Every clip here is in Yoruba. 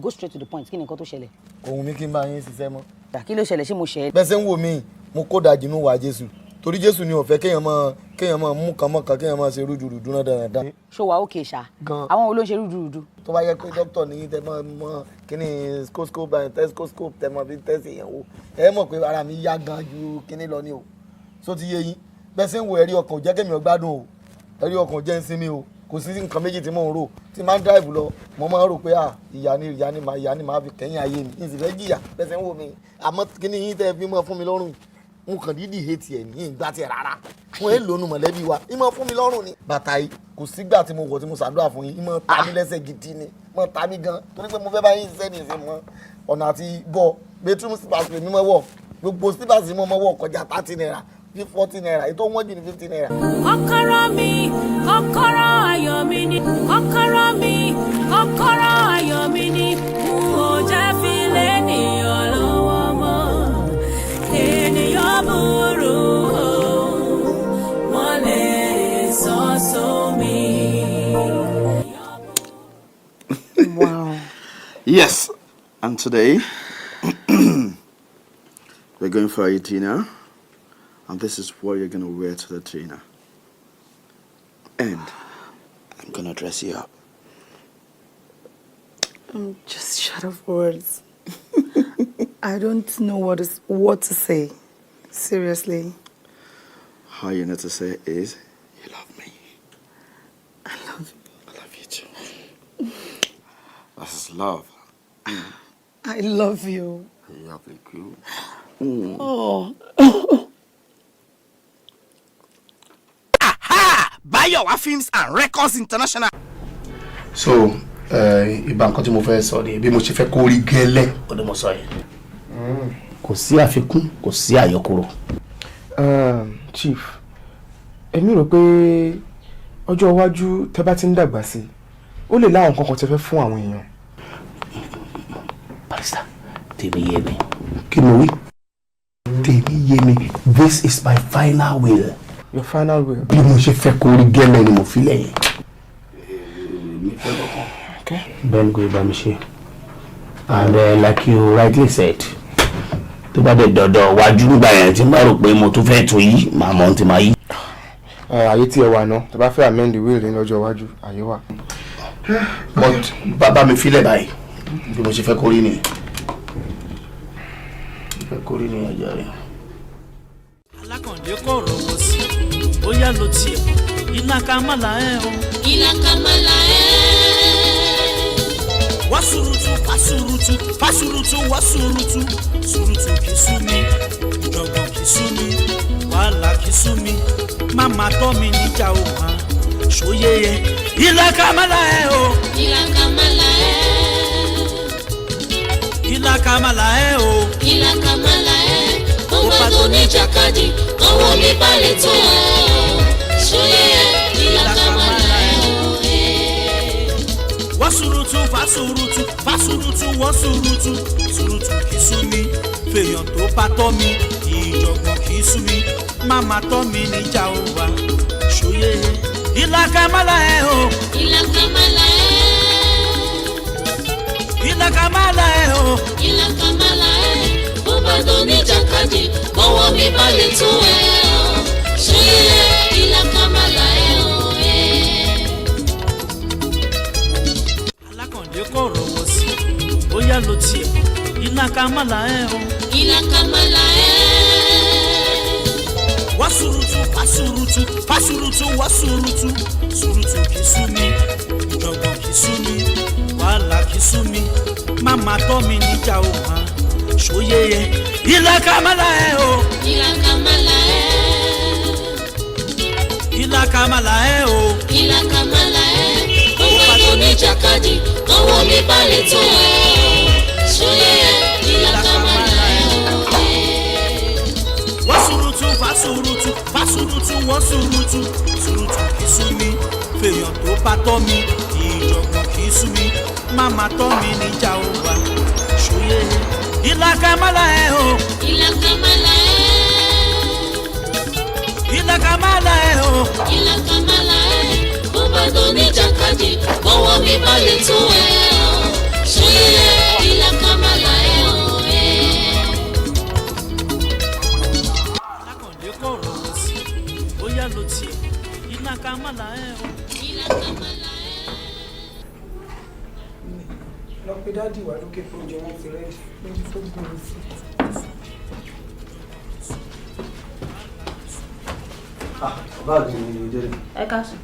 go straight to the point. Kí ni nǹkan tó ṣẹlẹ̀? Ohun mi kí n bá yín ṣiṣẹ́ mọ́. Kí ló ṣẹlẹ̀ ṣé mo ṣe? Bẹ́ẹ̀ ṣe ń wò mí, mo kó dàjì nínú wa Jésù. Torí Jésù ni ó fẹ́ kéèyàn máa mú kan mọ́kan kéèyàn máa ṣe rúdurùdu náà dáadáa. Ṣó wa okay ṣá. Àwọn wo ló ń ṣe rúdurùdu? Tó bá yẹ pé doctor ní tẹ́ mọ̀ kíní stethoscope tẹ́ mọ̀ bí test èèyàn wò. Ẹ mọ̀ pé ara mi yá gan ju kíní lọ ni o. So ti yé yín. Bẹ́ẹ̀ ṣe ń wo ẹ̀rí ọkàn jẹ́ kémi ó gbádùn o. Ẹ̀rí ọkàn jẹ́ ń sinmi o. Kò sí nǹkan méjì tí mò ń rò. Tí máa ń drive lọ, mo máa ń rò pé ìyà ni màá fi kẹ́yìn ayé mi. N sì fẹ́ jìyà bẹ́ẹ̀ ṣe ń wò mí. Àmọ́ kíní yín tẹ́ fi mọ́ fún mi lọ́rùn. Mo kàn dídì hate ẹ̀ ní ìgbà tí ẹ̀ rárá. Wọ́n ẹ̀ lónú mọ̀lẹ́bí wa. Ìmọ̀ fún mi lọ́rùn ni. Bàtà yìí kò sígbà tí mo wọ̀ tí mo ṣàdúrà fún yín. Ìmọ̀ ta mí lẹ́sẹ̀ gidi ni. Ìmọ̀ ta mí gan. Torí pé mo fẹ́ bá yín ṣiṣẹ́ ní ìṣe mọ́. Ọ̀nà àti bọ̀ bedroom slippers mi mọ́ wọ̀. Gbogbo slippers mi mọ́ wọ̀ kọjá 30 naira. 40 naira. Ètò wọ́n jù ní 50 naira. Kokoro mi, kokoro ayọ̀ mi ni. Kokoro mi, kokoro ayọ̀ mi ni. Mo jẹ́ fi lé ènìyàn lọ́wọ́ mọ́. Ènìyàn burú, wọ́n lè sọ mi. Wow. Yes, and today we're going for a dinner, and this is what you're gonna wear to the dinner. And I'm gonna dress you up. I'm just short of words. I don't know what to say. Seriously. All you need to say is, you love me. I love you. I love you too. This is love. I love you. I love you. Oh. Aha! Bayowa Films and Records International. So, ìbá nǹkan tí mo fẹ́ sọ ni bí mo ṣe fẹ́ kó rí gẹ́lẹ́ ọdún mo sọ yìí. Kò sí àfikún, kò sí àyọkúrò. Chief, èmi rò pé ọjọ́ iwájú tẹ́ bá ti ń dàgbà sí ó lè láwọn nǹkan kan tẹ́ fẹ́ fún àwọn èèyàn. Barrister, tèmi yé mi. Kí ni mo wí? Tèmi yé mi. This is my final will. Your final will? Bí mo ṣe fẹ́ kó rí gẹ́lẹ́ ni mo fi lẹ́yìn. Okay. Ben go Bamishi. And like you rightly said, tó bá dé dọ̀dọ̀ wájú nígbà yẹn tí mo rò pé mo tún fẹ́ tó yí, màá mọ̀ tí màá yí. Ayé tí ẹ wà náà, tó bá fẹ́ amend the will ní lọ́jọ́ iwájú, ayé wà. But bàbá mi filẹ̀ báyìí, bí mo ṣe fẹ́ kó rí ni. Fẹ́ kó rí ni ọjọ́ rẹ̀. Alákàndé kò rówó sí, bóyá ló tiẹ̀, ìlàkàmàlà ẹ̀ o. Ìlàkàmàlà ẹ̀. Wasurutu, pasurutu, pasurutu, wasurutu, surutu kisumi, jọ̀gbọ̀n kisumi, wàhálà kisumi, mama tọ́ mi níjà o ma, ṣòye yẹ, ìlàkàmàlà ẹ̀ o. Ìlàkàmàlà ẹ̀. Ìlàkàmàlà ẹ̀ o. Ìlàkàmàlà ẹ̀. Ó bá tó ní jàkadì, ọwọ́ mi balẹ̀ tó ẹ̀. Ṣòye yẹ, ìlàkàmàlà ẹ̀ o. Wasurutu, pasurutu, pasurutu, wasurutu, surutu kisumi, fèèyàn tó bá tọ́ mi, ìjọ̀gbọ̀n kisumi, mama tọ́ mi níjà o wa, ṣòye ìlàkàmàlà ẹ̀ o. Ìlàkàmàlà ẹ̀. Ìlàkàmàlà ẹ̀ o. Ìlàkàmàlà ẹ̀. Ó bá tó ní jàkadì, ọwọ́ mi balẹ̀ tó ẹ̀. Ṣòye ìlàkàmàlà ẹ̀ o. Kò rówó sí, bóyá ló tiẹ̀, ìlàkàmàlà ẹ̀ o. Ìlàkàmàlà ẹ̀. Wasurutu, pasurutu, pasurutu, wasurutu, surutu kisumi, jọ̀gbọ̀n kisumi, wàhálà kisumi, mama tọ́ mi níjà o ma, ṣòye yẹ, ìlàkàmàlà ẹ̀ o. Ìlàkàmàlà ẹ̀. Ìlàkàmàlà ẹ̀ o. Ìlàkàmàlà ẹ̀. Ó bá tó ní jàkadì, ọwọ́ mi balẹ̀ tó ẹ̀. Ṣòye ìlàkàmàlà ẹ̀ o. Wasurutu, pasurutu, pasurutu, wasurutu, surutu kisumi, fèèyàn tó bá tọ́ mi, ìjọ̀gbọ̀n kisumi, mama tọ́ mi níjà o wa, ṣòye ìlàkàmàlà ẹ̀ o. Ìlàkàmàlà ẹ̀. Ìlàkàmàlà ẹ̀ o. Ìlàkàmàlà ẹ̀. Ó bá tó ní jàkadì, ọwọ́ mi balẹ̀ tó ẹ̀. Ṣòye Lọ pe dáàdì wá lókè fún oúnjẹ wọn ti rẹ́ẹ̀dì. Lójú tó gbé mi sí. Báàgì ni ìdílé. Ẹ káàsán.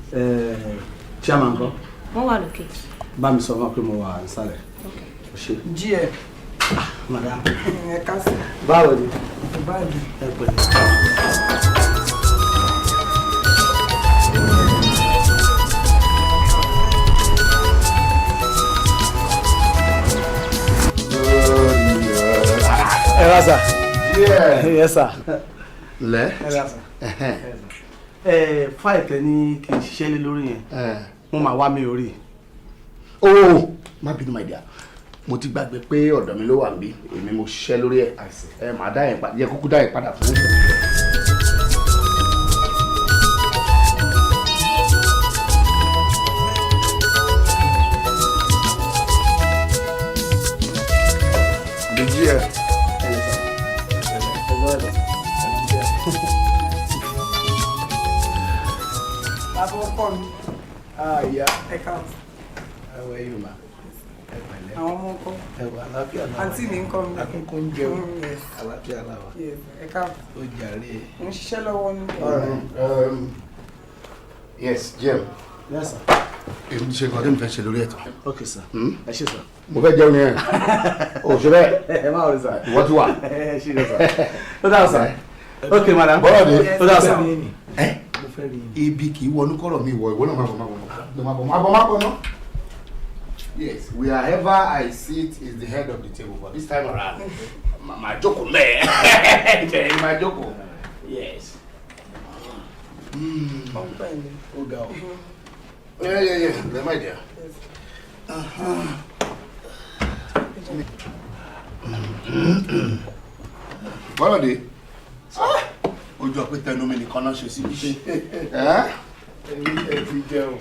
Chairman kan. Wọ́n wà lókè. Bá mi sọ wọn pé mo wà nísàlẹ̀. Ṣé. Jíẹ̀. Madam. Ẹ káàsán. Báwo ni? Báàgì. Ẹ pẹ̀lẹ́. Ẹ rà sà. Yes sir. Lẹ́. Ẹ rà sà. Fáìlì tẹ ní kí n ṣiṣẹ́ lé lórí yẹn. Wọ́n máa wá mi orí. Oh, má bínú my dear. Mo ti gbàgbé pé ọ̀dọ̀ mi ló wà níbí. Èmi mo ṣiṣẹ́ lórí ẹ̀. Màá dá yẹn padà. Yẹ kúkú dá yẹn padà fún mi. Ẹ káàsán. How are you, ma? Àwọn ọmọ ńkọ́. Ẹ̀wà àlàáfíà náà. Àǹtí mi ńkọ́ mi. Akókó ń jẹun. Àlàáfíà náà wà. Ẹ káàsán. Ó jàre. Mo ń ṣiṣẹ́ lọ́wọ́ ní. Yes, Jim. Yes, sir. Èmi ṣe nǹkan tí mo fẹ́ ṣe lórí ẹ̀tọ́. Okay, sir. Ẹ ṣé, sir. Mo fẹ́ jẹun yẹn. O ṣe bẹ́ẹ̀. Ẹ má wọlé, sir. Ìwọ ti wà. Ẹ ṣé, sir. Ó dáa, sir. Okay, madam. Bọ́lá de. Ó dáa, sir. Ibi kì í wọnú kọ́rọ̀ mi ìwọ náà máa bọ̀ náà. Yes, wherever I sit is the head of the table, but this time around, my joko me. My joko. Yes. Ó ga o. Yeah. Let my dear. Bọ́lá de. Ojú ọ̀pẹ tẹnu mi nìkan náà ṣe sí ibi. Ẹni ẹ ti jẹun.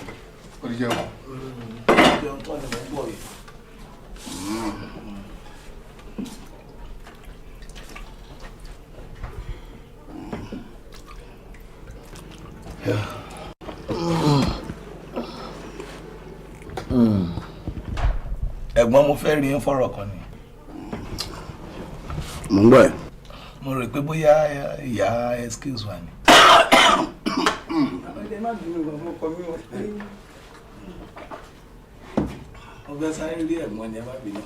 Ó ti jẹun. Jẹun tó ní mo ń bọ̀ yìí. Ẹ̀gbọ́n mo fẹ́ rí yín fọ̀rọ̀ kan ni. Mo ń gbọ́ ẹ̀. Mo rò pé bóyá ìyá excuse wa ni. Ọ̀dẹ má bínú bàbá ọkọ mi wọ̀ pé. Mo fẹ́ sáré rí ẹ̀gbọ́n ni ẹ má bínú.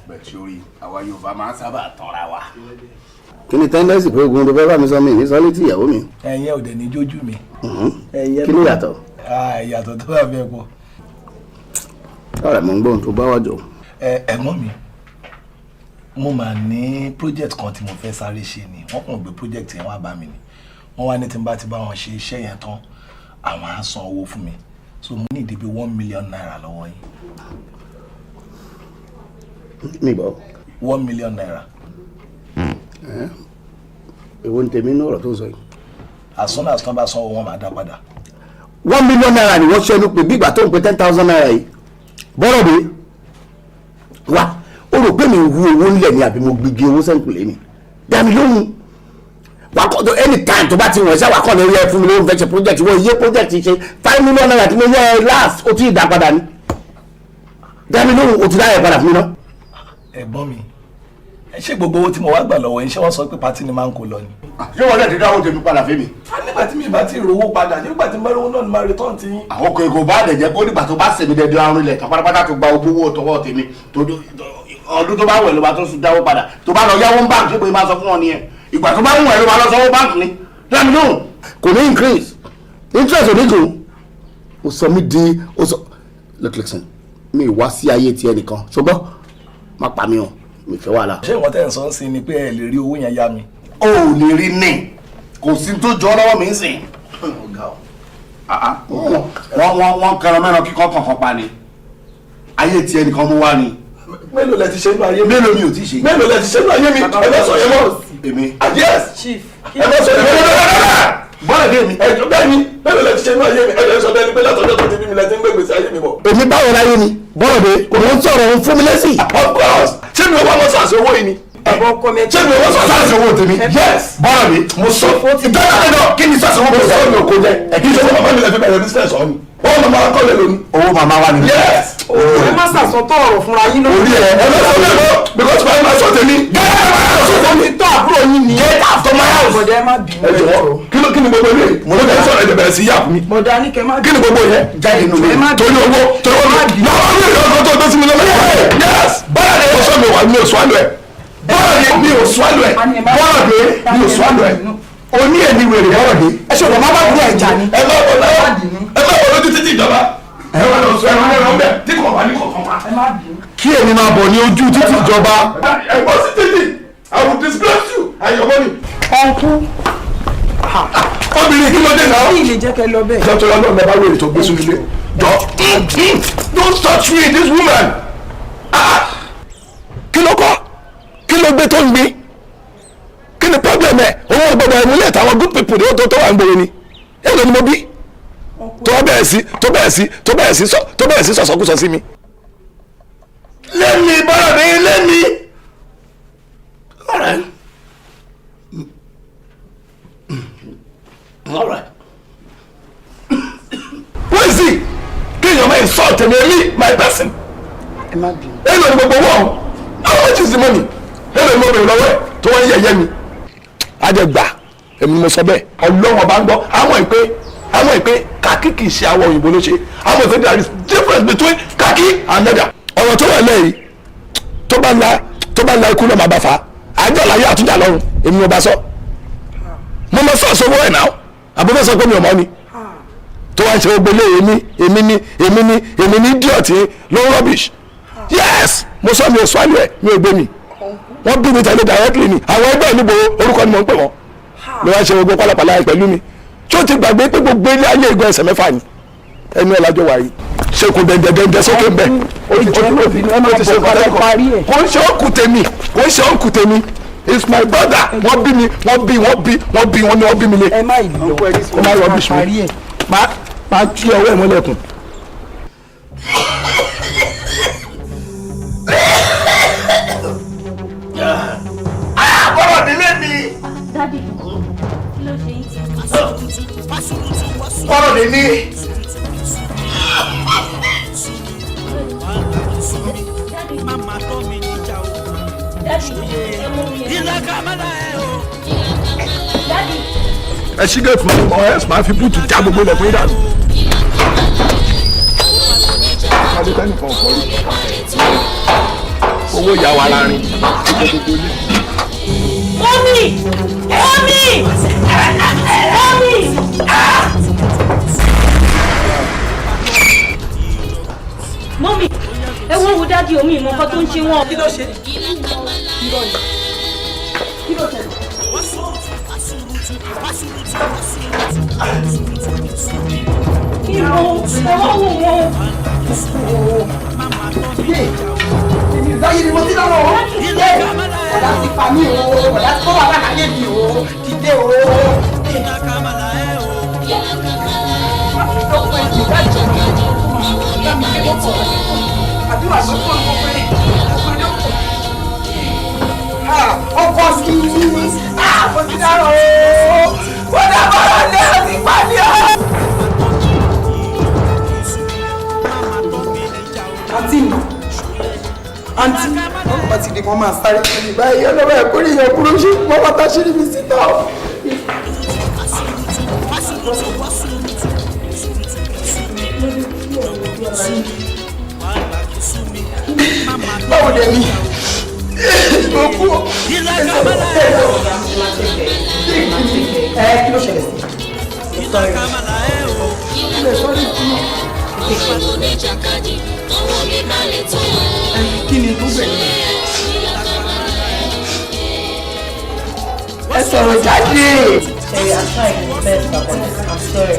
Bẹ́ẹ̀ tí ó rí àwa Yorùbá máa ń sábà tanra wa. Kí ni tẹ́ńdẹ́sì pé ogun tó fẹ́ bá mi sọ mi ní sọ́lé tí ìyàwó mi? Ẹ̀yin ò dẹ̀ ní jójú mi. Kí ló yàtọ̀? Ìyàtọ̀ tó wà bẹ́ẹ̀ pọ̀. Ọ̀rẹ́ mo ń gbọ́ ohun tó bá wájọ. Ẹ̀gbọ́n mi, mo máa ní project kan tí mo fẹ́ sáré ṣe ni. Wọ́n kàn gbé project yẹn wá bá mi ni. Wọ́n wá ní tí n bá ti bá wọn ṣe iṣẹ́ yẹn tán, àwọn á san owó fún mi. So mo ní ìdí bí 1 million naira lọ́wọ́ yín. Mi bọ̀. 1 million naira. Èwo ń tèmi ní ọ̀rọ̀ tó ń sọ yìí? As soon as tán bá san owó wọn máa dá padà. 1 million naira ni wọ́n ṣẹ́nu pé bí ìgbà tó ń pe 10,000 naira yìí. Bọ́rọ̀ dé. Wá, ó rò pé mi ń hu owó nílẹ̀ ni àbí mo gbígi owó sẹ́ńkùlé ni. Dá mi lóhùn. Wà á kọ́ tó anytime tó bá ti wọ̀n ṣá wà á kọ́ lórí ẹ fún mi lóhùn fẹ́ ṣe project wọ́n iye project ṣe 5 million naira tí mo yẹ last ó ti dá padà ni. Dá mi lóhùn ó ti dá yẹ padà fún mi náà. Ẹ̀gbọ́n mi, ṣé gbogbo owó tí mo wá gbà lọ́wọ́ yín ṣé wọ́n sọ pé pátí ni máa ń kó lọ ni? Ṣé wọ́n lè ti dáwọ́ tèmi padà fún mi? Nígbà tí mi bá ti rówó padà nígbà tí mẹ́rin owó náà ni máa return ti yín. Àwọn ọkọ̀ èkó bá dẹ̀ jẹ́ kó nígbà tó bá sèmi dẹ́dẹ́ àrùn ilẹ̀ tán pátápátá tó gba owó tọwọ́ tèmi ọdún tó bá wẹ̀ ló bá tó dáwọ́ padà tó bá lọ yáwó báńkì ṣé pé máa sọ fún wọn nìyẹn ìgbà tó bá wù ẹ̀ ló máa lọ sọ́wọ́ báńkì ni lẹ́nu lóhùn kò ní increase interest ò ní gùn ó sọ mí di ó sọ look listen mi wá sí ayé tiẹ̀ nìkan ṣùgbọ́n má pa mí o mi fẹ́ wàhálà. Ṣé ìwọ́n tẹ̀ ń sọ sí ni pé ẹ lè rí owó yẹn yá mi? O ò lè rí ní kò sí tó jọ lọ́wọ́ mi ń sìn. Wọ́n kẹran mẹ́ran kíkọ́ kankan pa ni ayé tiẹ̀ nìkan mú wá ni. Mélòó lẹ ti ṣe nínú ayé mi? Mélòó mi ò tí ì ṣe. Mélòó lẹ ti ṣe nínú ayé mi? Ẹ bá sọ yẹn mọ́. Èmi. Yes. Chief. Ẹ bá sọ yẹn mọ́. Bọ́lá dé mi. Ẹjọ́ bẹ́ẹ̀ ni mélòó lẹ ti ṣe nínú ayé mi? Ẹ lè sọ bẹ́ẹ̀ ni pé látọjọ́ tó ti bí mi lẹ ti ń gbé gbèsè ayé mi bọ̀. Èmi báwo láyé ni bọ́rọ̀ dé kò ń sọ̀rọ̀ ń fún mi lẹ́sìn. Of course. Ṣé mi ò wá mọ́ sàṣẹ owó yìí ni? Bàbá ọkọ mi. Ṣé mi ò wá sọ sàṣẹ owó tèmi? Yes. Bọ́lá mi. Mo sọ. Ìjọba mi náà kí ni sàṣẹ owó Mo mi sọ mi ò kó jẹ. Kí ṣe fún bàbá mi lẹ fi bẹ̀rẹ̀ business ọ̀hún. owó màmá kọ́ lè lónìí. owó màmá wa ni. yes. ẹ má sàsọtọ̀ ọ̀rọ̀ fúnra yín lórí. orí ẹ lọ sọ bẹ́ẹ̀ lọ because my man sọ tèmi. gẹ́gẹ́ bá a sọ fún mi. tó àbúrò yín ni. get out of my house. bọ̀dá ẹ má bínú. ẹ jọ̀wọ́ kí ni gbogbo ilé mo ló bẹ̀rẹ̀ sọ̀rọ̀ ẹ bẹ̀rẹ̀ sí yàpù mi. bọ̀dá ní kẹ́ má bínú. kí ni gbogbo yẹn. jáde nù mí. torí owó lọ́wọ́ mi ìyọ̀kọ́ tó sí mi lọ́wọ́. yes bọ́lá de ọ̀ṣọ́ mi wà mi ò swallow ẹ̀. bọ́lá de mi ò swallow ẹ̀. bọ́lá de mi ò swallow ẹ̀. oní ẹni wèrè bọ́lá de. ẹ ṣe ọ̀rọ̀ má bá bí ẹja ni. ẹ má bọ̀ lọ́wọ́ ẹ má bọ̀ lójú títí ìjọba. ẹ wá lọ sọ ẹ wá lọ bẹ tí kò wá ní kọ̀ọ̀kan wa. kí èmi máa bọ̀ ní ojú títí ìjọba. ẹ bọ́ sí títì I will disgrace you and your money. ọ̀nkú. obìnrin kí ló dé náà. kí ilé jẹ́ kẹ́ lọ bẹ́ẹ̀. jọ́tọ̀ lọ́dọ̀ mẹ́ta wèrè tó gbé sínú ilé. don't touch me this woman. kí ló kọ́ kí ló gbé tó ń gbé kí ni problem ẹ̀ owó gbọdọ̀ ìmúlẹ̀ táwọn good people ní tó wà ń gbòòrò ni èlò ni mo bí tó bẹ̀rẹ̀ sí sọ̀sọ̀kúsọ sí mi. lẹ́mi bọ́lá mi lẹ́mi. all right. all right. who is he? kí èèyàn máa insult me my person. ẹ má bínú. èlò ni gbogbo wọn how much is the money? èlò ni mo bèrè lọ́wọ́ ẹ̀ tó wọ́n yẹ̀yẹ́ mi. ajẹgbà èmi ni mo sọ bẹ́ẹ̀ ọlọ́wọ́n bá ń gbọ́ àwọn ìpè kàkí kì í ṣe àwọ̀ òyìnbó ló ṣe àwọn ìpè there is difference between kàkí and leather. ọ̀rọ̀ tó wà lẹ́yìn tó bá la ikú náà máa bá fa àjọ láyé àtúnjà lọ́run èmi ni mo bá sọ mo mọ sọ́ọ̀sì owó ẹ̀ náà àbúrò sọ pé mi ò mọ́ ni tó wá ń ṣe gbogbo ilé èmi ní idiot ló ń rubbish yes mo sọ mi ò swallow ẹ̀ mi ò gbé mi wọ́n bí mi tẹ̀lé directly ni àwọn ẹgbẹ́ níbo orúkọ ni mo ń pè wọ́n ló wá ń ṣe gbogbo pálapàla ẹ̀ pẹ̀lú mi tí ó ti gbàgbé pé gbogbo ilé ayé ìgbọ́ ẹsẹ̀ mẹ́fà ni ẹnu ẹ̀ lájọ wáyé ṣekun dẹ̀ndẹ̀dẹ̀ sókè ń bẹ̀ ó ti ṣe parí ẹ̀ kò ń ṣe òkú tèmi it's my brother wọ́n bí mi wọ́n bí mi lé ẹ má ìlú kó má rubbish mi máa tí ọwọ́ ẹ̀ mọ́lẹ̀kùn. bọ́lá nílé mi. Daddy, kí ló ṣe yín? bọ́lá ní ní. Mama tó mi níjà o. ẹ ṣí gate fún ọ ẹ máa fi búùtù já gbogbo ilẹ̀kùn yín dànù. adékẹ́ni kan kọ́ rí owó ìyá wa láàrin gbogbo ilé. Mọ́mì! Mọ́mì! Ẹ wọ́n wo dádì omi ìmọ̀ nǹkan tó ń ṣe wọ́n. kí ló ṣe. Báyìí ni mo ti lọ́wọ́ o. Dìde. Ọ̀dà ti pa mí o. Ọ̀dà ti kọ́ wà láyé mi o. Dìde o. Ọkọ sí i. Mo ti dára o. Mo dábàá lé ọtí pa mí o. àǹtí mi àǹtí ọlọ́pàá ti di kan máa sáré kiri báyìí ọlọ́pàá ẹ̀kọ́ rí yẹn kúrò ṣe wọ́n wá tá ṣírí mi síta o. báwo dẹ̀ ni mo kú ọ. Kí ló ṣẹlẹ̀ sí? kí ni tó bẹ̀rẹ̀? ẹ sọ̀rọ̀ jáde. I'm trying my best, but I'm sorry.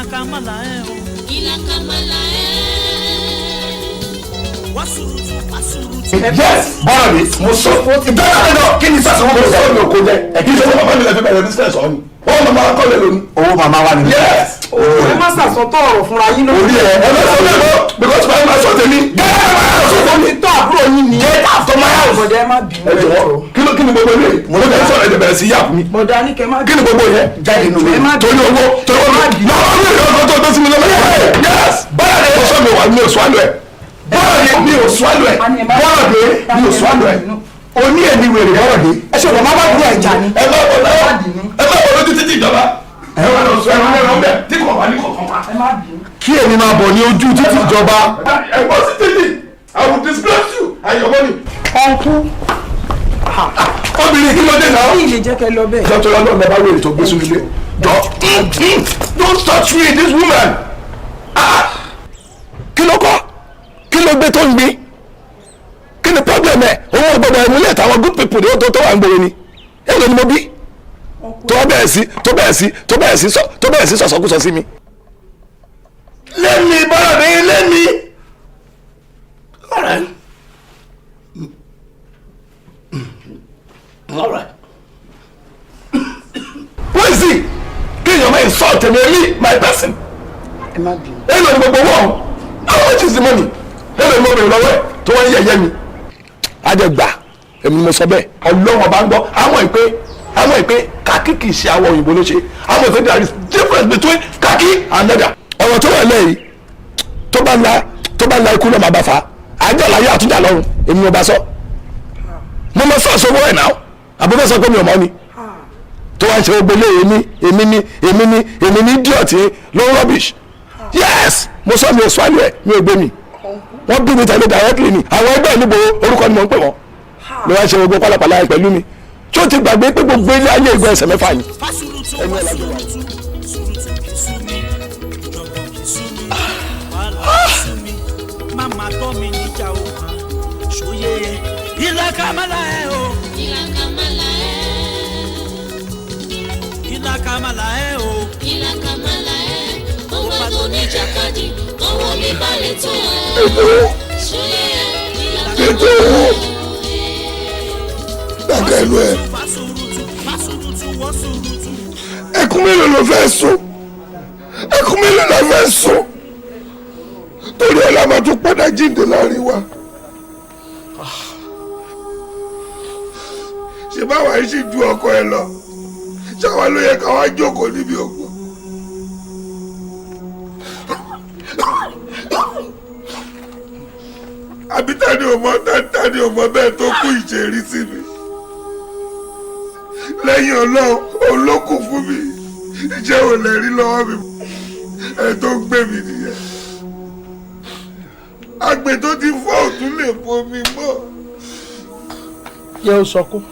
Kamala Yes, bọ́lá mi, mo sọ ìdájọ́ kí ni sàṣẹ wọn kò sọ mi ò kó jẹ ẹ̀kí sọ màmá mi lè fi bẹ̀rẹ̀ business ọ̀hún owó màmá wa kọ́ lè lónìí. owó màmá wa ni. Yes. ẹ má sàsọtọ̀ ọ̀rọ̀ fúnra yín lórí. orí ẹ ẹ bẹ sọ mi lọ because my man sọ tèmi. tọ́ àbúrò yín ni. Get out of my house. bọ̀dẹ̀ ẹ má bínú. ẹ jọ̀wọ́ kí ni gbogbo ilé mo ló bẹ̀rẹ̀ sọ̀rọ̀ ẹ bẹ̀rẹ̀ sí yàpù mi. bọ̀dẹ̀ á ní kẹ́ má bínú. kí ni gbogbo yẹn jáde nínú mi torí owó náà mi ò lọ tó sí mi lọ́wọ́. Yes bọ́lá ni mo sọ mi wà mi ò sọ àlọ́ ẹ̀ bọ́lá ni mi ò sọ àlọ́ ẹ̀ bọ́lá ni mi ò sọ àlọ́ ẹ̀ oní ẹni wèrè bọ́lá ni. ẹ ṣe bọ̀ má bá dúró ẹ̀já ni. ẹ má bọ̀ lójú títí ìjọba ẹ wà lọ sọ ẹ wà lọ bẹ tí kò wà ní kọ̀ọ̀kan wa. kí èmi máa bọ̀ ní ojú títí ìjọba. ẹ bọ́ sí títì I will disgrace you and your money. ọ̀nkú. obìnrin kí ló dé náà. kí ilé jẹ́ kẹ́ lọ bẹ́ẹ̀. dọ́tọ̀ lọ́dọ̀ ọ̀nà bá wèrè tó gbé sínú ilé. Don't touch me this woman. Kí ló kọ́ kí ló gbé tó ń gbé kí ni problem ẹ̀ òun ọgbọ́dọ̀ ìmúlẹ̀ táwọn good people ní ó tó wà ń gbòòrò ni èlò ni mo bí tó bẹ̀rẹ̀ sí sọ̀sọ̀kúsọ sí mi. lẹ́mi bọ́lá mi lẹ́mi. All right. What is it? Kéèyàn máa insult me, my person. ẹ má bínú. Èlò ni gbogbo wọn. How much is the money? Èlò ni mo bèrè lọ́wọ́ ẹ̀ tó wọ́n yẹ̀yẹ́ mi. Adẹ́gbà èmi ni mo sọ bẹ́ẹ̀. Ọlọ́wọ́n bá ń gbọ́ àwọn ìpè kàkí kì í ṣe àwọn òyìnbó ló ṣe. Àwọn ìpè there is difference between kàkí and leather. Ọ̀rọ̀ tó wà lẹ́yìn tó bá ń la ikú náà máa bá fa. Àjọ àlàyé àtúndà lọ́rùn èmi mo bá sọ. Mo mọ sọ́ọ̀sì owó ẹ̀ náà. Àbúrò sọ pé mi ò mọ̀ ni. Tó wá ń ṣe gbogbo ilé èmi ní idiot ló ń rubbish. Yes mo sọ mi ò sọ àlù ẹ̀ mi ò gbé mi. Wọ́n bí mi tẹ̀lé directly ni àwọn ẹgbẹ́ níbo orúkọ ni mò ń pè wọ́n. Ló wá ń ṣe gbogbo pálapàla pẹ̀lú mi. Tí ó ti gbàgbé pé gbogbo ilé ayé ìgbà ẹsẹ̀ mẹ́fà ni. Ẹni ẹ̀ lájọ wà. Mama tọ́ mi níjà o hàn ṣòye ìlàkàmàlà ẹ̀ o. ìlàkàmàlà ẹ̀ o. ìlàkàmàlà ẹ̀ ó bá tó ní jàkadì ọwọ́ mi balẹ̀ tó ẹ̀ ṣòye ìlàkàmàlà ẹ̀. Dàgẹ́ ìlú ẹ̀. Ẹkún mélòó ló fẹ́ sùn? Ẹkún mélòó ló fẹ́ sùn? Torí ẹ̀ la máa tún padà jíǹde láàrin wa. Ṣé báwa yìí sì ju ọkọ ẹ lọ? Ṣáwa ló yẹ káwa jókòó níbi ògbó? Àbí tani ò mọ bẹ́ẹ̀ tó kú ìṣèrí sí mi? Lẹ́yìn Ọlọ́run olókù fún mi iṣẹ́ ò lè rí lọ́wọ́ mi ẹ tó gbé mi nìyẹn. Àgbẹ̀ tó ti fọ́ òtún lè fomi mọ́. Yẹ ó sọkún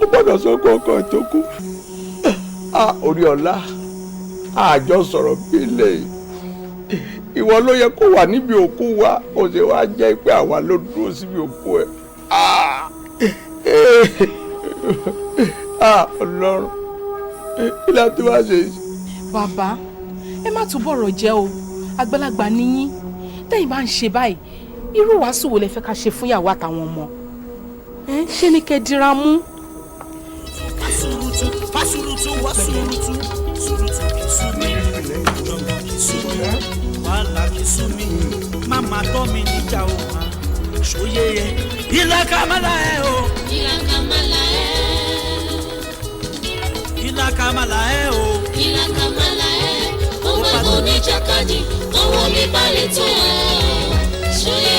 ó gbọ́dọ̀ sọkún ọkọ tó kú. Orí ọ̀la àjọ sọ̀rọ̀ bí ilé ìwọ ló yẹ kó wà níbi òkú wa ó sì wá jẹ́ pé àwa ló dúró síbi òkú ẹ̀. Ọlọ́run kí la tí wàá ṣe. Bàbá ẹ má tún bọ̀rọ̀ jẹ́ o àgbàlagbà níyín tẹ́yìn bá ń ṣe báyìí irú wàásù wo lẹ fẹ́ ká ṣe fún ìyàwó àtàwọn ọmọ ṣé ni kẹ́ dira mú. Fasurutu wasurutu surutu kisumi jọ̀gbọ̀n kisumi wàhálà kisumi mama tọ́ mi níjà o hàn ṣòye yẹ ìlàkàmàlà ẹ̀ o. ìlàkàmàlà ẹ̀. ìlàkàmàlà ẹ̀ o. ìlàkàmàlà ẹ̀ ó bá tó ní jàkadì ọwọ́ mi balẹ̀ tó ẹ̀ ṣòye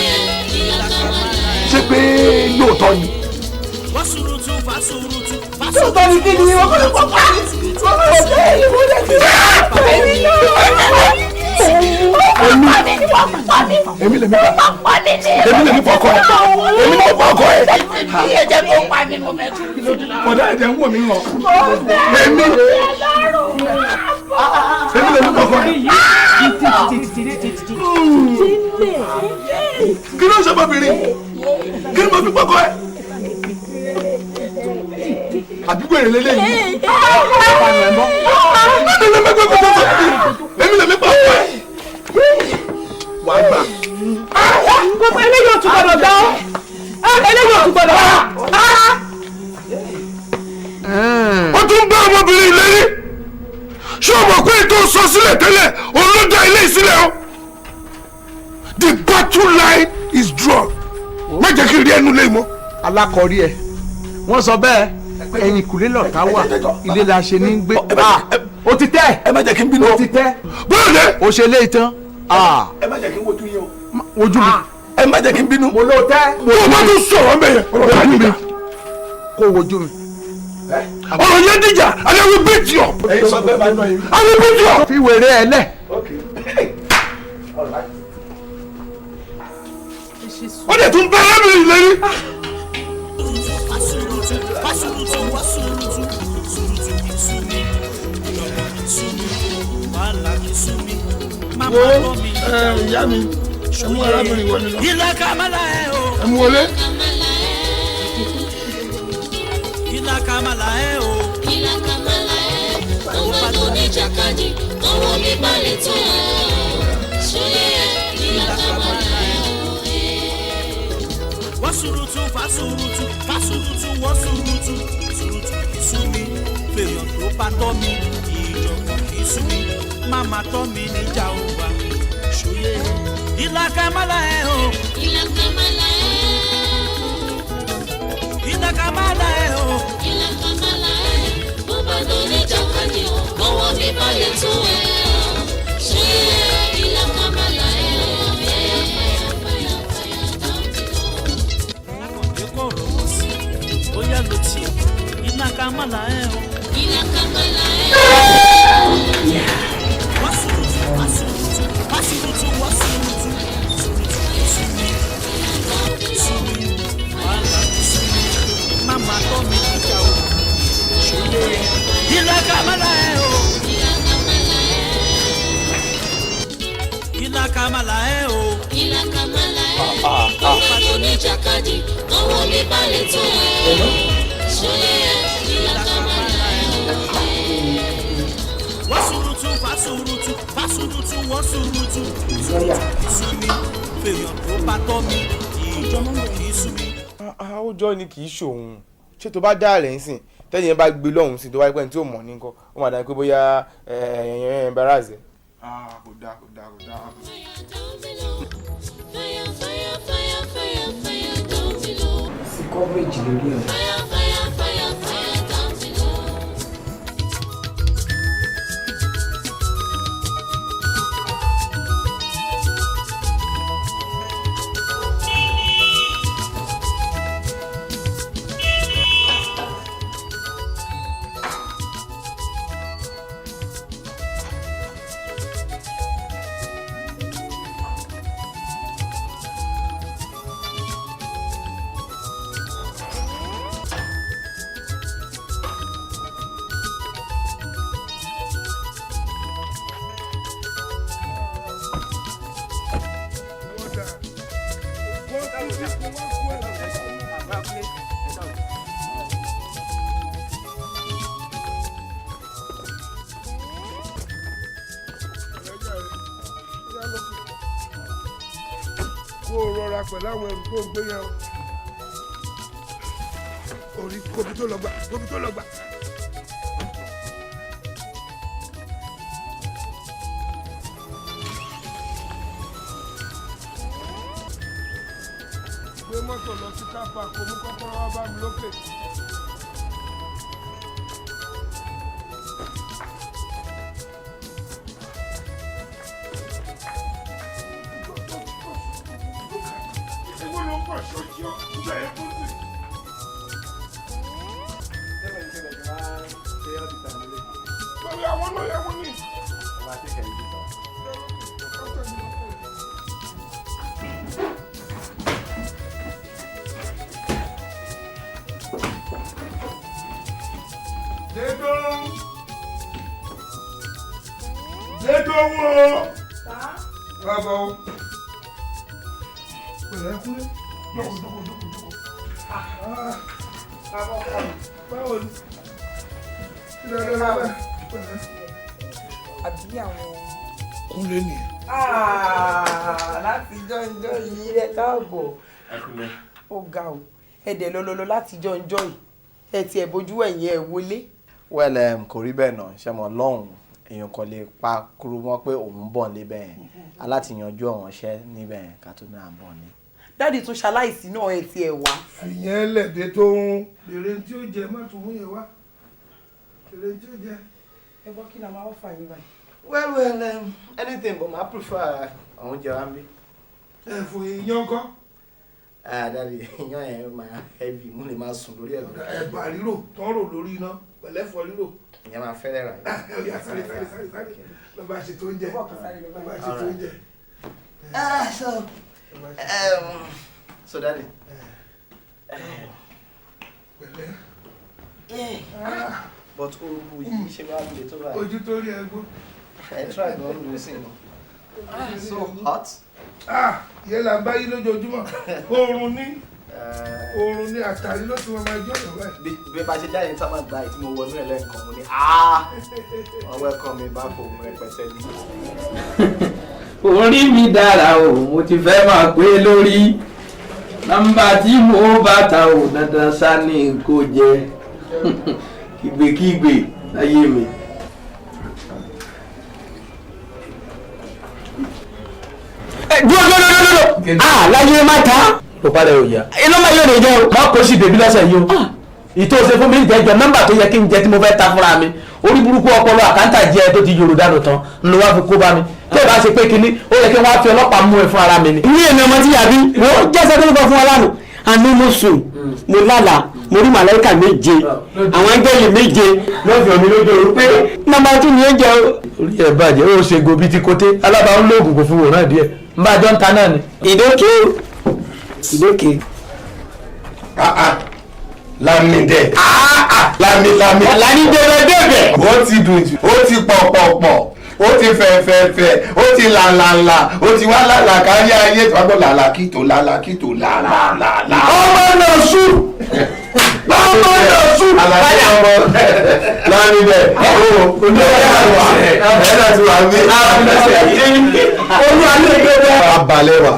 ìlàkàmàlà ẹ̀. Ṣé pé lóòótọ́ ni? Wasurutu fasurutu. Lóòótọ́ ni kí ni wọ́n kọ́ ló pọ̀ pa ní. Wọ́n kọ́ ló pọ̀ ìwúlẹ̀ sí èmi náà. Èmi lè mi fọkọ ẹ. Èmi lè fọkọ ẹ. Ẹ̀jẹ̀ tó pa mí mo mẹ́tò. Ọ̀dà ẹ̀jẹ̀ ń wò mí ràn. Èmi lè mi fọkọ ẹ. Kí ló ń ṣe bọ́bìnrin? Kí ni mo fi fọkọ ẹ? Àdúgbò èrè lélẹ́yìn. Báwo ni ẹ bọ́? èmi lè mi pa ọ̀pọ̀ ẹ̀. wà á gbà. gbogbo eléyìí ò tún gbọdọ̀ dán eléyìí ò tún gbọdọ̀ dán. ó tún bá ọmọbìnrin ìlérí ṣé o mọ̀ pé ètò sọ sílẹ̀ tẹ́lẹ̀ òun ló dá ilé ìsílẹ̀ o. The battle line is drawn. má jẹ́ kí n rí ẹnu lé mọ́. alákọ̀ọ́rí ẹ̀ wọ́n sọ bẹ́ẹ̀ ẹ̀yìn kùlé lọ̀tá wà ilé la ṣe ní gbé. o ti tẹ́ ẹ má jẹ́ kí n bínú. o ti tẹ́ bóyá o ṣe lé tán. ẹ má jẹ́ kí n wojú yín o. wojú mi. ẹ má jẹ́ kí n bínú. mo ló tẹ́. tó o bá tún sọ̀rọ̀ mẹ́yẹ. wojú mi kó wojú mi. ọ̀rọ̀ yẹn dìjà and I will beat you up. ẹ̀yin sọ bẹ́ẹ̀ máa ń nọ yín. I will beat you up. fi wèrè ẹ lẹ̀. ó dẹ̀ tún bá arábìnrin ìlérí. wo ìyá mi ẹ mú arábìnrin wọlé lọ. ẹ mú wọlé. Jàkadì ọwọ́ mi balẹ̀ tó ṣóyè ìlàkàmàlà wọ́n surutu fasurutu fasurutu wọ́n surutu surutu kìsú mi fèèyàn tó bá tọ́ mi ìjọ̀gbọ̀n kìsú mi máma tọ́ mi níjà òwà ṣòye ìlàkàmàlà ẹ̀ o. ìlàkàmàlà ẹ̀ ìlàkàmàlà ẹ̀ o. ìlàkàmàlà ẹ̀ bó bá dóní jàkadì ọwọ́ mi balẹ̀ tó ṣe ìlàkàmàlà ẹ̀ Oya lo ti ìlàkàmàlà ẹ̀ o. ìlàkàmàlà ẹ̀. wọ́n surutu fasurutu fasurutu wọ́n surutu surutu kìsú mi kìsú mi wàhálà kìsú mi máma tọ́ mi níjà o ṣòye ìlàkàmàlà ẹ̀ o. ìlàkàmàlà ẹ̀ o. ìlàkàmàlà ẹ̀ ọba tó ní jàkadì ọwọ́ mi balẹ̀ tó ṣòye ìlàkàmàlà ẹ̀ wọ́n surutu fasurutu fasurutu wọ́n surutu surutu kìsú mi fèèyàn tó bá tọ́ mi ìjọba kìsú mi. àwùjọ ni kì í ṣòun ṣé tó bá dá rẹ̀ ń sìn tẹ́yìn yẹn bá gbé lọ́hùn sí tó wáyé pẹ́ ní tí ò mọ̀ ní nǹkan ó máa dàbí pé bóyá ẹ̀yìn embarrass ẹ̀. kò dáa kò dáa kò dáa. sí coverage lórí ẹ̀. kó o rọra pẹ̀lú àwọn ẹrù tó ń gbé yẹn o. orí kóbi tó lọ gbà kóbi tó lọ gbà. gbé mọ́tò lọ sí kápá kó mú kọ́kọ́rọ́ wá bá mi lókè. àbí àwọn. Kúnlé nìyẹn. Láti jọ́njọ́ yìí ẹ káàbọ̀. Ó ga o ẹ̀dẹ̀ lọ́lọ́lọ́ láti jọ́njọ́ yìí ẹ ti ẹ̀ bójú ẹ̀yìn ẹ̀ wọlé. Well, kò rí bẹ́ẹ̀ náà ṣe mọ̀ lọ́hùn èèyàn kan lè pa kúrú mọ́ pé òun bọ̀ níbẹ̀ yẹn aláti yanjú ọ̀wọ́n iṣẹ́ níbẹ̀ yẹn ká tó náà bọ̀ ni. Dáàdì tún ṣaláìsí náà ẹ ti ẹ̀ wá. Ìyẹn lẹ̀dẹ̀ tó ń. Èrè tí ó jẹ má tún mú yẹn wá. Èrè tí ó jẹ. Ẹ gbọ́ kí ni a máa wá fà yín báyìí. Well, anything but I prefer àwọn oúnjẹ wa ń bí. Ẹ fún iyán kọ́. Dáàdi iyán yẹn máa heavy mo lè máa sùn lórí ẹ̀. Ẹ̀bà rírò tó ń rò lórí iná pẹ̀lẹ́fọ́ rírò. Ìyẹn máa fẹ́rẹ̀ rà. Ọ̀yà sáré. Lọ bá ṣe tó ń jẹ. Lọ bá ṣe tó ń jẹ. So Daddy. But oru yìí ṣe wá lè tó báyìí. Ojú tó rí ẹgbó. I try gan ló sì nù. So hot. Ìyẹn là ń bá yí lójoojúmọ́. Oorun ní àtàrí ló ti wọ́n máa jọ́ ọ̀rọ̀ báyìí. Bí bá ṣe jáde ní sábà gba ìtí mo wọnú ẹ̀ lẹ́ẹ̀kan mo ní wọ́n welcome mi bá fò mú rẹpẹtẹ ní. Orí mi dára o, mo ti fẹ́ máa pé lórí. Nọ́mbà tí mo bá ta o, dandan sá ni kò jẹ. Kígbe láyé mi. Dúró. Láyé má ta. Tó padà yóò yá. Iná máa yóò lè jẹ́ o. Má kó sí bèbí lọ́sẹ̀ yìí o. Ìtò ṣe fún mi ìjẹ́jọ́ nọ́mbà tó yẹ kí n jẹ tí mo fẹ́ ta fúnra mi. Orí burúkú ọpọlọ àkáǹtà jẹ tó ti yòrò dànù tán ló wá fi kó bá mi. Tí ò bá ṣe pé kinní, ó yẹ kí wọ́n á fi ọlọ́pàá mú ẹ fún ara mi ni. Ní èmi ọmọ tí yàbí, wọ́n jẹ́ sẹ́kẹ́ nípa fún wa lánàá. Àní mo sùn, mo lálàá, mo rí màláíkà méje, àwọn áńgẹ́lì méje lọ́fẹ̀ẹ́ mi lójú oru pé nọ́mbà tí ni ó jẹ o. Orí ẹ̀ bàjẹ́ ó ṣe gobi ti koté alábàá ń lóògùn kò fi wòran díẹ̀. N bá jọ ń ta náà ni. Ìdókè o. Ìdókè. Lámídé. Lámídé bẹ́ẹ̀. Ó ti dùn jù, ó ti pọ̀pọ̀pọ̀, ó ti fẹ̀fẹ̀fẹ̀, ó ti làlàlà, ó ti wá làlà kárí ayé tó wá gbọ́ làlà kìtò làlàlà. Ọmọ náà sùn. Ọmọ náà sùn. Àlàyé ọmọ Lámídé. Ẹ̀dá ti wà mí. Olú alẹ́ ìgbẹ́ abalẹ̀ wa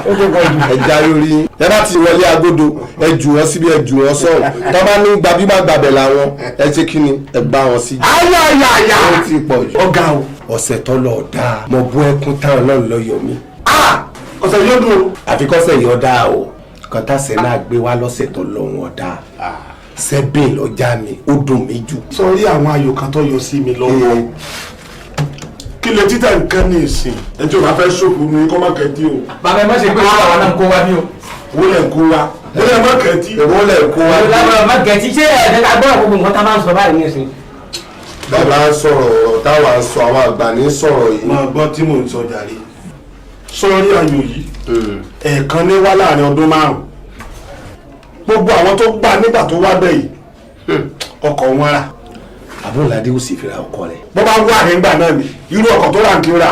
ẹja lórí ẹ bá ti wọlé agodo ẹ jù wọn síbi ẹ jù wọn sọ̀rọ̀ tó bá ní gbabí má gbàbẹ̀ làwọn ẹ ṣe kí ni ẹ gbá wọn sí. ayayaya ó ti pọ̀ jù. ọ̀gá o. ọ̀sẹ̀ tó lọ dáa mo bú ẹkún táwọn náà lọ yọ mí. ọ̀sẹ̀ yóò dùn o. àfikọ́sẹ̀ yọ dáa o kọ́tàsẹ̀ náà gbé wá lọ́sẹ̀ tó lọ wọn dáa sẹ́bìn lọ́jà mi ó dùn mí jù. sọrí àwọn ayò kan tó yọ sí mi lọ́wọ́ kí lè títà nǹkan ní ìsìn ẹni tí o bá fẹ́ ṣòfò ní kọ́ má kẹ́tí o. Bàbá ẹ má ṣe pé àwọn náà ń kó wá ní o. owó lẹ̀ ń kó wa owó lẹ̀ má kẹ́tí. owó lẹ̀ ń kó wa. Lábàá má gẹ̀ẹ́tì ṣé ẹ̀ẹ́dẹ́gbẹ́ agbọ́dọ̀ gbogbo nǹkan tá a máa ń sọ báyìí ní ìsìn. bàbá ń sọ̀rọ̀ ọ̀rọ̀ táwa ń sọ àwọn àgbà ní sọ̀rọ̀ yìí. máa gbọ́ tí mò ń sọ jàre. sọ́ọ́rí ayò yìí ẹ̀ẹ̀kan ní wá láàrin ọdún 5 gbogbo àwọn tó gbà nígbà tó wá bẹ̀ yìí ọkọ̀ wọn rà. Abúládé ó sì fira ọkọ rẹ̀. bọ́ bá wà nígbà náà ni irú ọkọ̀ tó rà ń kí ó rà.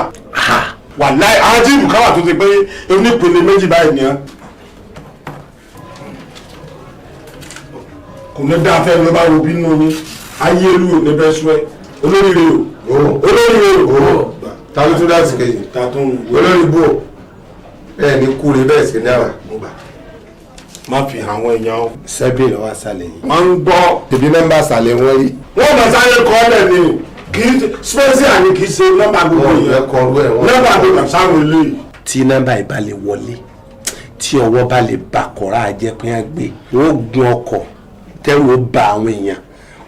wàláì àwọn tíìmù kan wà tó ti pé onípele méjì báyìí ni kò ní dáa fẹ́ ló bá wo bínú ní ayé olú ò ní bẹ́ẹ̀ sún ẹ olóríire o olóríire o. ta ló tún dá sí kẹyìn olórí bò ẹ ní kúre bẹ́ẹ̀ sí náà. má fi àwọn èèyàn. sẹ́bìn lọ́wọ́ àṣàlẹ̀ yìí. wọ́n ń gbọ́. tèmi nọ́mbà àṣàlẹ̀ wọn rí. wọ́n mọ̀ sáré kọ́ ọ́ lẹ̀ ni kì í special ni kì í ṣe nọ́mbà gbogbo yẹn nọ́mbà gbogbo sáwọn eléyìí. tí nọ́mbà ìbá lè wọlé tí ọwọ́ bá lè bà kọ́ra àjẹpín àgbẹ̀ wọ́n gun ọkọ̀ tẹ́rù ó ba àwọn èèyàn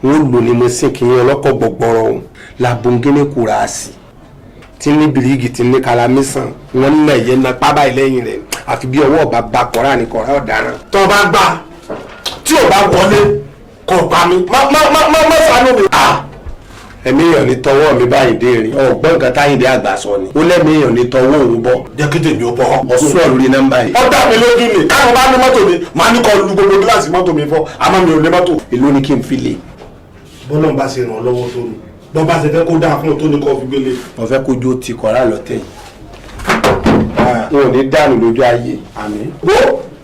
wọ́n lò ní mo sì kí yẹn ọlọ́kọ̀ gbọ̀gbọ̀rọ̀ ọ̀hún làbọ̀ngẹ́nẹ́ kura sí tí ní bìrìgì tí ní kalamisan wọ́n ń lẹ̀ yẹn náà pábà ìlẹ́yìn rẹ̀ àfi bí ọwọ́ ọba bá kọ́ra ní kọ́ra ọ̀daràn. tó o bá gbà tí o bá wọlé kò pa mi má sànú mi. ẹ̀mí èèyàn ní tọwọ́ mi báyìí dé rìn ọ̀gbọ́n nǹkan táyìndé àgbà sọ ni ó lẹ́mí èèyàn ní tọwọ́ òun bọ́. jẹ́ kí tèmi ó bọ́. ọ̀sùn ọ̀ lórí nọ́mbà yìí. ó dá mi lójú ni káwọn bá ní mọ́tò mi màá ní kọ́ lu gbogbo gíláàsì mọ́tò mi fọ́ àmọ́ mi ò ní mọ́tò. èló ni kí n fi lè. bọ́lá ń bá ṣe ràn lọ́wọ́ tó ni bọ́n bá ṣe fẹ́ kó dáa fún un tó ní kọ́ fi gbélé. wọ́n fẹ́ kójú ó ti kọ́ra lọ́tẹ̀ yìí. wọn ò ní dànù lójú ayé. àmín. ó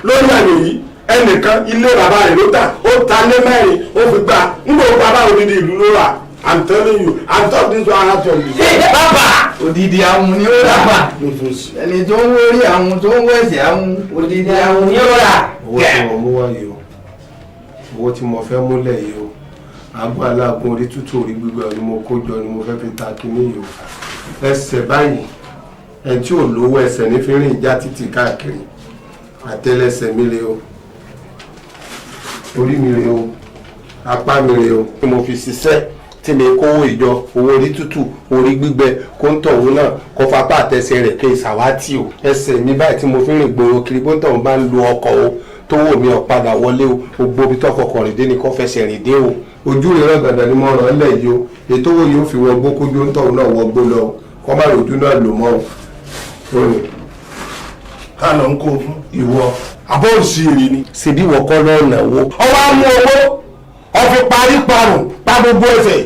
lórí àyè yìí ẹnìkan ilé bàbá rẹ̀ ló tà ó ta lé 4 ó fi gbà ń gbọ́ bàbá òdìdí ìlú ló rà I'm telling you, I'm talking this one out of you. Bàbá odidi àwọn ni ó rà. Ẹni tó ń wórí àwọn tó ń wẹ̀sẹ̀ àwọn odidi àwọn ni ó rà. Owó tí mo mú wáyé o, owó tí mo fẹ́ múlẹ̀ yìí o, àgọ́ aláàgùn orí tútù orí gbígbà ni mo kó jọ ni mo fẹ́ fi ta kíní yìí o. Ẹsẹ̀ báyìí ẹ tí ò lówó ẹsẹ̀ ní fi rìn ìjà títì káàkiri àtẹ́lẹsẹ̀ mi rè o, orí mi rè o, apá mi rè o. Mo fi ṣiṣẹ́ tí mi kówó ìjọ owó orí tútù orí gbígbẹ kó ń tọ̀hún náà kó fapá àtẹsẹ̀ rẹ̀ kí ìsàwátì o. Ẹsẹ̀ mi báyìí tí mo fi rìn gbòòrò kiri bó ń tọ̀hún bá ń lo ọkọ̀ o tó wò mí ọ̀padà wọlé o gbogbo ibi tọkọkọ rìn dé ni kò fẹsẹ̀ rìn dé o. Ojú rẹ̀ rẹ̀ gàdà ni mo ràn án lẹ̀ yìí o ètò owó yóò fi wọ gbókójú ń tọ̀hún náà wọ gbó lọ kọ́ má rojú náà lò mọ́ o. Ká lọ ń kó fún ìwọ abọ́ òṣèré ni. Ṣèbí wọ́n kọ́ lọ́ọ́ náwó. Ọwọ́ á mú owó ọfi parí parùn pa gbogbo ẹsẹ̀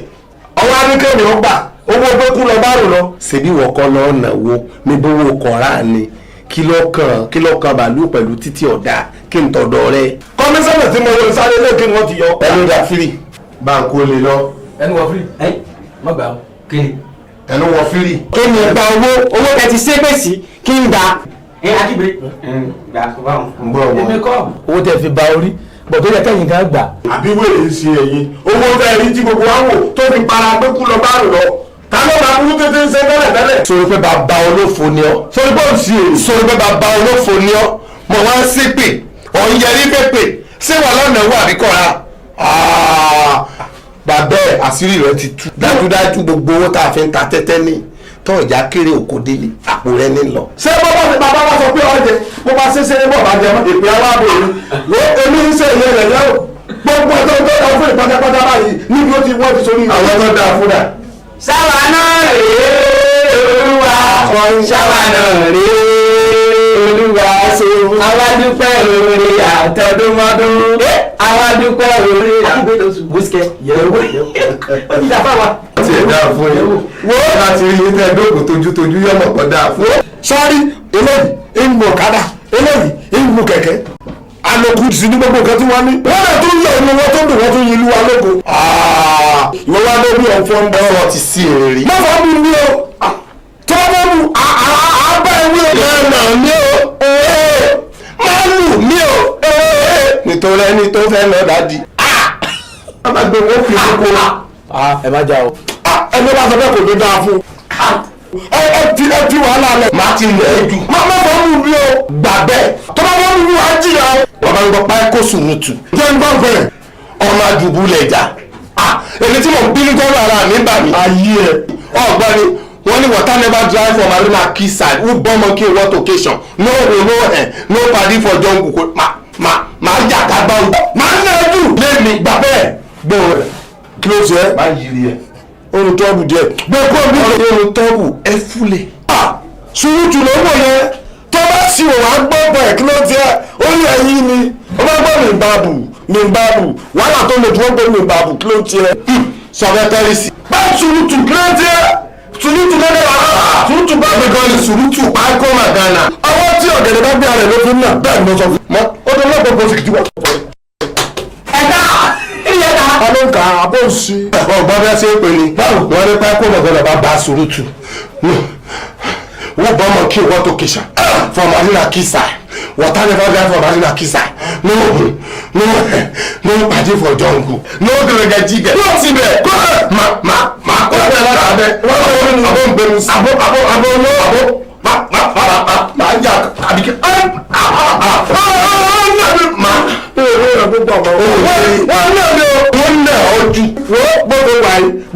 ọwọ́ aníkèmí ọgbà owó tó kú lọ bárò lọ. Ṣèbí wọ́n kọ́ lọ́ọ́ náwó mi bówó kọ̀ọ̀rá ni kí ló kan bàálù pẹ̀lú títí ọ̀dà kí n tọ̀dọ̀ rẹ. Kọmíṣánná tí mo wọ sáré lẹ́kìn wọ́n ti yọ. Ẹnu dà fírì báńkó lè lọ. Ẹnu wọ fírì ẹ má gbà ó kéde. Ẹnu wọ fírì. Kí ni gba owó tẹ ti ṣépè sí kí n gbà. Akígbe gbà kó bá wọn. Ń bọ̀ wọ́n. Èmi kọ́ owó tẹ fi ba orí bọ̀ tó yẹ kẹ́yìn kan gbà. Àbí wèrè ń ṣe ẹ̀yìn owó tẹ́ rí tí gbogbo wa wò tó fi para pé kú lọ bárò lọ. Ta ló máa burú tètè ń ṣe tẹ́lẹ̀. Sori pé bàbá olófo ni ọ́. Sori pé òun ṣe èrè. Sori pé bàbá olófo ni ọ́. Mo wá ń ṣépè ọ̀n yẹrí pépè ṣé wà lọ́nà wà ní kọ́ra. Bàbá ẹ̀ àṣírí rẹ̀ ti tú. Dájúdájú gbogbo owó tá a fi ń ta tẹ́tẹ́ ní tọ́ọ̀jà kéré òkò délé àpò rẹ̀ ní lọ. Ṣé bàbá wa sọ pé ọ̀jẹ̀ bó bá ṣẹṣẹ ní bọ̀ọ̀bá jẹ mọ́ ìpè aláàbò mi èmi ń ṣe ìyẹn rẹ̀ lẹ́wọ̀ gbogbo ẹ̀tọ́ tó dáa fún ìpátápátá báyìí níbi ó ti wọ́n ti sórí àwọn tó dáa fún dà. Sáwà náà rèé Olúwa sáwà náà rèé Olúwa ṣe àwa dúpẹ́ lórí àtọdúnmọ́dún àwa dúpẹ́ lórí àtọdúnmọ́dún bùsùkẹ́ yẹ̀wò ó ti dàbà wa. Ó ti ẹ̀ dáa fún yín wo láti rí ilé ẹ̀dógún tójútójú yọ̀mọ̀ pọ̀ dáa fún. Sọ́ọ́rí eléyìí ń mú ọ̀kadà eléyìí ń mú kẹ̀kẹ́ alòkù sí ní gbogbo nǹkan tí wọ́n ní. Wọ́n lè tún yọ inú wọn tó dùn wọ́n tún yin ìlú wa lóko. Ìwọ wá lórí ọ̀fọ̀ ń bọ̀. Ọ̀rọ̀ ti sí èrè. Má fọ́ mi ní o tí wọ́n bá mú àbá ìwé ọ̀nà mi o máa lù mí o nítorí ẹni tó fẹ́ lọ dádì. Bàbá gbé wọn fi kókó. Ẹ má jà o. Ẹni bá sọ pé kò ní dáa fún. Ẹ ti wàhálà rẹ̀. Má ti lẹ̀ ẹ́ jù. Má fọ́ mi ní o. Gbà bẹ́ẹ̀. Tó bá wọ́n mi wá jìyà o. Wọ́n máa ń gbọ́ páíkó sùnùtù. Jẹ́ ń gbọ́ bẹ̀rẹ̀. Ọmọ àdùbù lẹ̀ jà. Èmi tí mo bínú tọ́lú ara mi bà mí. Ayé ẹ̀. Ọ̀gbọ́n ni wọ́n ní water never dry for marina key side who born monkey what occasion no no padi for jungle ko máa jà ká gbá o. Máa ń náà jù. Lémi gbà bẹ́ẹ̀ gbòòrò rẹ̀. Kí ló ṣe é? Má yiri ẹ̀. Orun tọ́ọ̀bù díẹ̀. Gbogbo mi orun tọ́ọ̀bù ẹ fúlẹ̀. Sùúrùtù ló wò yẹn tó bá sì wò wá gbọ́ bọ̀ ẹ̀ kí ló ti ẹ̀ ó ní ẹ̀yìn ni ó bá gbọ́ mi ń báàbù wàhálà tó lè tí wọ́n gbé mi ń báàbù kí ló ti ẹ̀. Sọ̀rọ̀ tẹ́rìsì. Bá sùúrùtù kí ló ti ẹ̀ sùúrùtù lọ́dọ̀ wàhálà sùúrùtù bá mi gan ni sùúrùtù pákó màgánà. ọwọ́ tí ọ̀gẹ̀dẹ̀ bá gbé ara rẹ̀ ló fi ń nà bẹ́ẹ̀ ni mo sọ fún un. Ó tó lọ́pọ̀ kó sì kìtì wá. Ọlọ́nkà abọ́ òsì. Ọgbọ́n bí wọ́n ṣe ń pè ní. Wọ́n ní pákó màgánà bá ba sùúrùtù. Who born monkey what occasion for marina key side water never dry for marina key side no padi for jungle no gẹrẹgẹjigẹ no tibẹ ma kọ bẹ lára bẹ abo nbẹnu abo ma jà àbíkẹ wọ́n nà ojú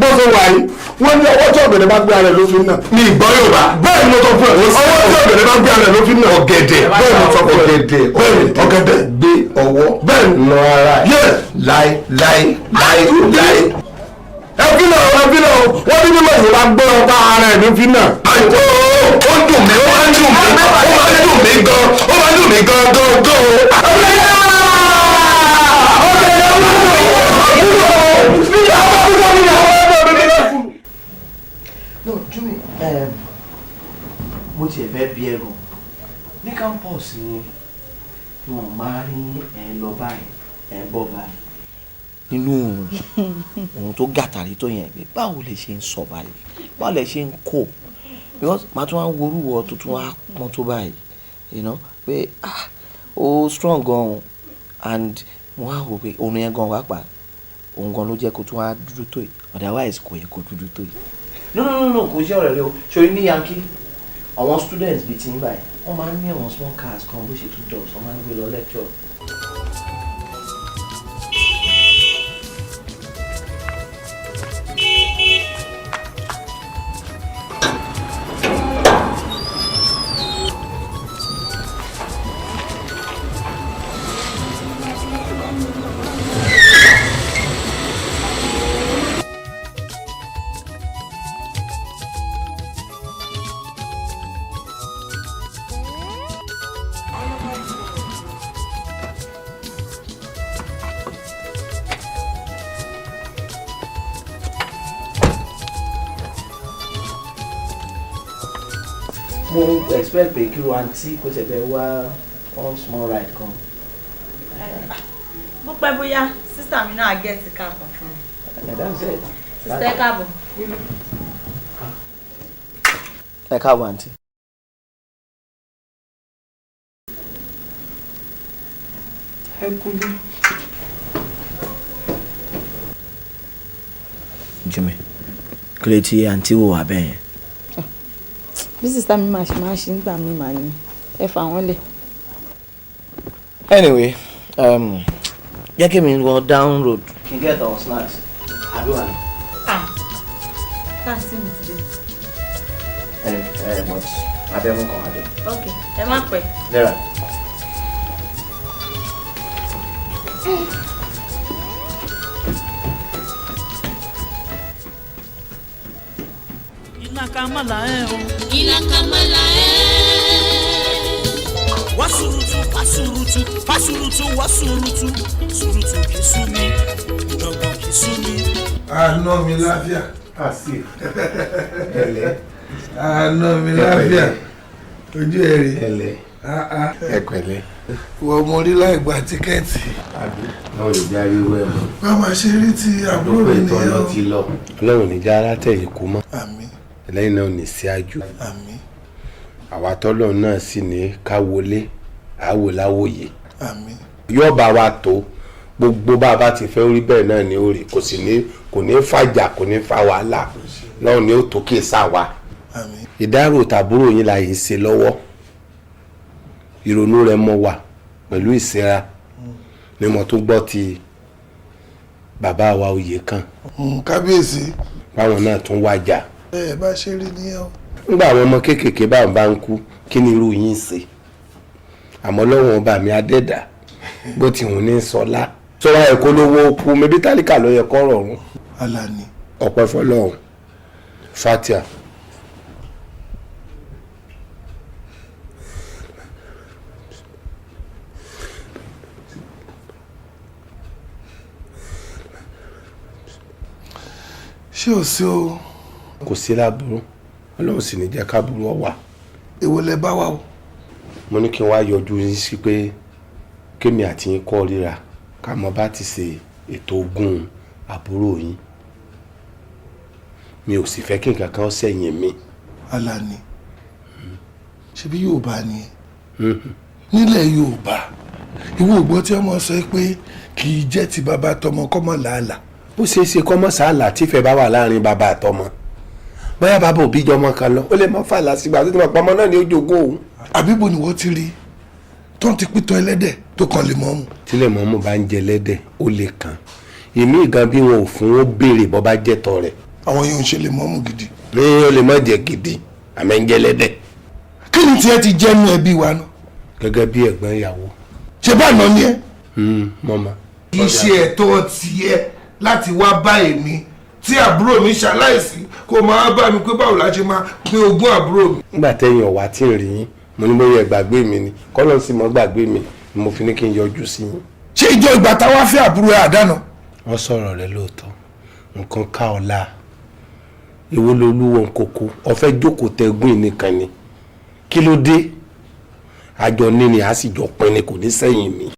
bọ́sọ̀ wáyé wọ́n ní ọwọ́ tí ọ̀gẹ̀dẹ̀ bá gbé ara rẹ̀ ló fi ń nà. Ní ìgbọ́ Yorùbá. Bẹ́ẹ̀ ni mo sọ fún ẹ. Ọwọ́ tí ọ̀gẹ̀dẹ̀ bá gbé ara rẹ̀ ló fi ń nà. Ọ̀gẹ̀dẹ̀. Bẹ́ẹ̀ ni mo sọ fún ẹ. Ọ̀gẹ̀dẹ̀. Ọ̀gẹ̀dẹ̀. Gbé ọwọ́. Bẹ́ẹ̀ ni. Nà ara. Yẹ. Láì. Ẹ fi náà wọ́n ní mímọ̀ Yorùbá gbé ọba ara ẹ̀ ló fi ń nà. Àìkú ó dùn mí ó máa ń dùn mí gan. No, Jimmy, mo tiẹ̀ fẹ́ bí ẹ̀rù ní kámpọ̀sì ni wọn máa rí ẹ̀ lọ báyìí ẹ̀ bọ̀ báyìí nínú òun tó gàtàrí tó yẹn pé báwo lè ṣe ń sọ báyìí báwo lè ṣe ń kó because màá tún wá ń worúwọ tó tún wá pọ́n tó báyìí pé ó strong gan and mo á wò pé òun yẹn gan wá pa òun gan ló jẹ́ kó tún wá dúdú tó yìí otherwise kò yẹ kó dúdú tó yìí. no kò ṣe ọ̀rẹ́ rẹ o ṣòrí ní Yankee àwọn students bíi ti ń báyìí wọ́n máa ń ní àwọn small cars kan bó ṣe tún dọ̀ wọ́n máa ń gbé lọ lecture. mo expect pé kí o àǹtí kò tẹ̀ bẹ́ẹ̀ wá one small ride kan. bó pẹ́ bóyá sísà mi náà gẹ̀ẹ́sì káàbọ̀ fún mi. sísà ẹ káàbọ̀. ẹ káàbọ̀ àǹtí. ẹ kúlé. Jimmy kí ló ti àǹtí wò wá bẹ́ẹ̀ yẹn. bí sísá mi máa ṣe ń gbà mí màá ní ẹ fà wọ́n lẹ̀. Anyway, jẹ́ kí mi lọ down road. Kí n get our snacks. Àbí wà ní. Táàsì mi ti dé. But abẹ́mú kan wá dé. Ok, ẹ má pẹ́. Lẹ́ra. Inakamala o. Inakamala wasurutu pasurutu pasurutu wasurutu surutu kisumi ìjọ̀gbọ̀n kisumi. Àná mi láfíà. Àsì. Ẹ̀lẹ́. Àná mi láfíà. Ojú ẹ̀rí. Ẹ̀lẹ́. Ẹ pẹ̀lẹ́. Wọ́n mo rí láì gba tíkẹ́ẹ̀tì. Àbí náà lè já irú ẹ̀ mọ́. Bá máa ṣe rí ti àbúrò mi nìyẹn o. Ti lọ. Ọlọ́run ní já alátẹ̀yìn kú mọ́. Àmín. Lẹ́yìn náà ò ní sí àjò. Àmín. Àwa tọ́lọ̀ náà sì ní ká wọlé àwò láwòye. Àmín. Yóò bá wa tó gbogbo bá a bá ti fẹ́ orí bẹ́ẹ̀ náà ni ó rí kò ní fàjà kò ní fa wàhálà náà ni ó tó kí sá wa. Àmín. Ìdárò tàbúrò yín la yìí ṣe lọ́wọ́ ìrònú rẹ̀ mọ́ wà pẹ̀lú ìsẹ́ra ni mo tún gbọ́ ti bàbá wa oyè kan. Kábíyèsí. Báwọn náà tún wájà. Ẹ bá ṣe rí nìyẹn o. Nígbà àwọn ọmọ kéékèèké báwọn bá ń kú kí ni irú yín ṣe àmọ́ lọ́wọ́n ọba mi adẹ́dà bó ti hùn ní sọlá sọ́ra ẹ̀kọ́ lówó kú mẹ́bí tálíkà ló yẹ kọ́ rọrùn. Alani. Ọpẹ́ fọlọ́run fatia. Ṣé o sí o. Kò sí láburú Ọlọ́run sì ní jẹ́ káburú ọ wà. Èwo lẹ bá wà o. Mo ní kí n wá yọjú yín sí pé kémi àti yín kọ́ ríra ká mọ bá ti ṣe ètò ogún àbúrò yín. Mi ò sì fẹ́ kí nǹkan kan sẹ́yìn mi. Alani. Ṣebí Yorùbá ni ẹ. Nílẹ̀ Yorùbá ìwọ ògbọ́n tí ọmọ sọ pé kì í jẹ́ ti bàbá tọmọ kọ́mọ làálàá. Ó ṣeé ṣe kọ́mọ sàálà tífẹ̀ bá wà láàrin bàbá àtọmọ. Bóyá bàbá òbí jọmọ kan lọ ó lè mọ fàlà sígbà tó ti mọ̀ pọ́nmọ́ náà ní ó jogún òun. Àbíbo ni wọ́n ti rí tó ń ti pítọ́ ẹlẹ́dẹ̀ tó kàn lè mọ́mù. Tílẹ̀ mọ́mù bá ń jẹ ẹlẹ́dẹ̀ ó lè kàn. Èmi ìgan bí wọn ò fún ó béèrè bọ́ bá jẹ́ tọ́ rẹ̀. Àwọn yóò ń ṣe lè mọ́mù gidi. Ní ó lè má jẹ gidi àmọ́ ń jẹ ẹlẹ́dẹ̀. Kí ni tiẹ̀ ti jẹ́ nú ẹbí wa náà? Gẹ́gẹ́ bí ẹ̀gbọ́n ìyàwó. Ṣé bá nà ni ẹ? Mọ́mọ́. Kì í ṣe ẹ̀tọ́ tiẹ̀ láti wá bá èmi tí àbúrò mi ṣaláìsí kó máa bá mi pé báwo la ṣe máa pín ogún àbúrò mi. Nígbà tẹ́yìn ọ̀wá tí ń rí yín mo ní bóyá gbàgbé mi ni kọ́lọ́ sì mọ́ gbàgbé mi ni mo fi ní kí n yọjú sí yín. Ṣé ìjọ ìgbà táwa fẹ́ àbúrò ẹ̀ àdánù? Wọ́n sọ̀rọ̀ rẹ lóòótọ́ nǹkan ká ọ̀la èwo lolúwo nkoko ọ̀fẹ́ jókòó tẹ́gùn nìkan ni kí ló dé àjọ ní ni a sì jọ pin ni kò ní sẹ́yìn mi.